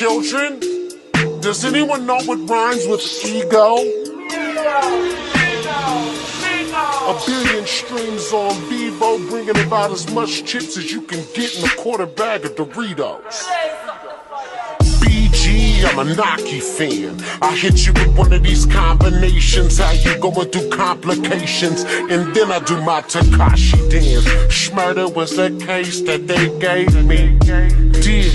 children, does anyone know what rhymes with ego? A billion streams on Vivo, bringing about as much chips as you can get in a quarter bag of Doritos. BG, I'm a Naki fan. I hit you with one of these combinations, how you going through complications, and then I do my Takashi dance. Schmurder was the case that they gave me. Dear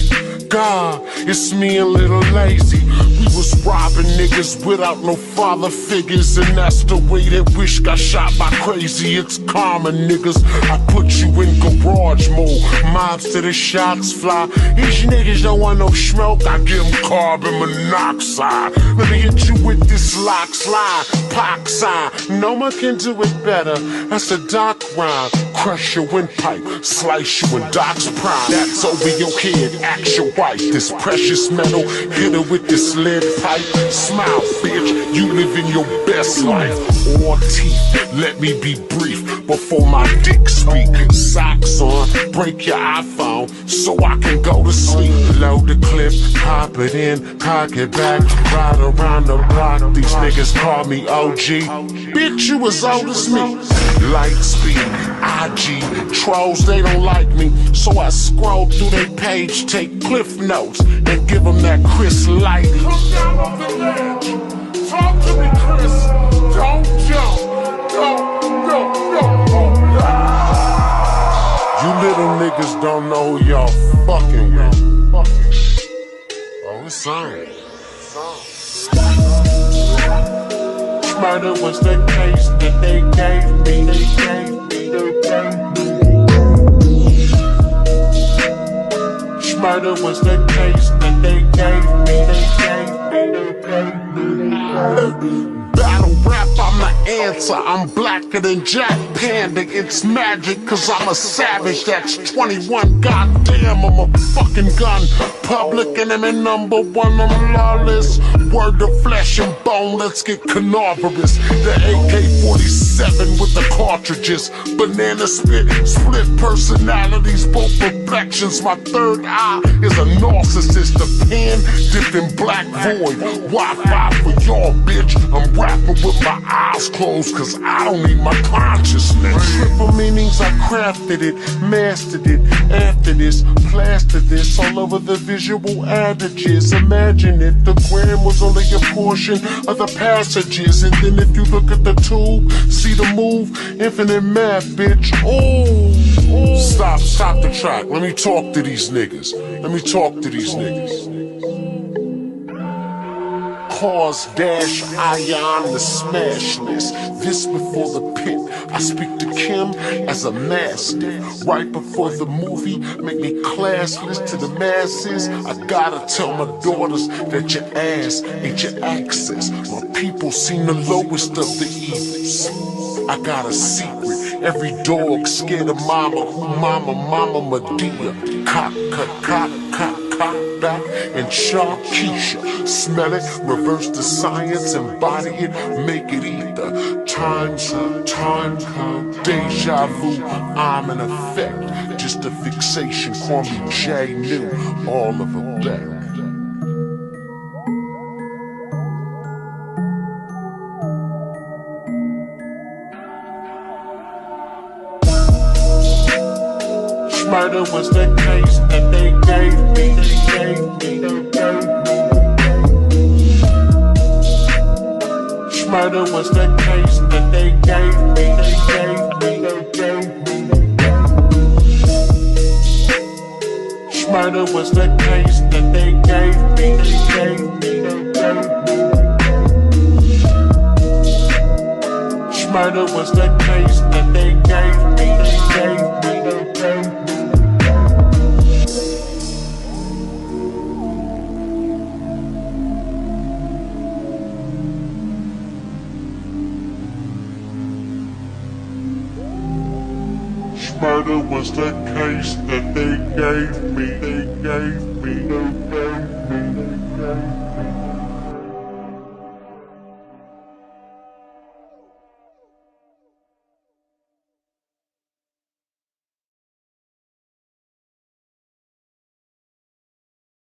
God, it's me and Little Lazy. We was robbing niggas without no father figures, and that's the way that Wish got shot by Crazy. It's karma, niggas. I put you in garage mode. Mobs to the shots fly. These niggas don't want no smoke. I give them carbon monoxide. Let me hit you with this lock slide, pox sign. No one can do it better. That's a Doc rhyme. Crush your windpipe, slice you in Doc's prime. That's over your head. Act your wife. This precious metal, hit her with this lead pipe. Smile, bitch, you living your best life. All teeth, let me be brief before my dick speak. Socks on, break your iPhone so I can go to sleep. Load the clip, pop it in, cock it back, ride around the block. These niggas call me OG. Bitch, you as old as me. Light speed, IG, trolls, they don't like me. So I scroll through their page, take cliff notes, and give them that Chris Light. Come down off the ledge, talk to me, Chris. Don't jump, go. You little niggas don't know who y'all fucking with. Oh, it's on. Murder was the case that they gave me. Murder was the case that they gave me. Battle rap, I'm the answer. I'm blacker than Jack Panda. It's magic, cause I'm a savage. That's 21. Goddamn, I'm a fucking gun. Public enemy number one, I'm lawless. Word of flesh and bone, let's get canaverous. The AK-47 with the cartridges. Banana spit, split personalities, both reflections. My third eye is a narcissist. The pen dipped in black void. Wi-Fi for y'all, bitch. I'm rapping with my eyes closed, cause I don't need my consciousness. Triple meanings, I crafted it, mastered it. After this, plastered this all over the visual adages. Imagine it, the gram was only a portion of the passages. And then if you look at the tube, see the move, infinite math, bitch. Ooh. Stop the track. Let me talk to these niggas. Cause dash ion the smash list. This before the pit. I speak to Kim as a master. Right before the movie, make me classless to the masses. I gotta tell my daughters that your ass ain't your access. My people seen the lowest of the evils. I got a secret. Every dog scared of mama. Who mama Medea. Cock back and Sharkeisha. Smell it, reverse the science, embody it, make it ether. Time deja vu, I'm an effect. Just a fixation, call me J. New, Oliver Beck. Murder was the case that they gave me. Murder was the case that they gave me. Murder was the case that they gave me. Murder was the case that they gave me. Murder was the case that they gave me.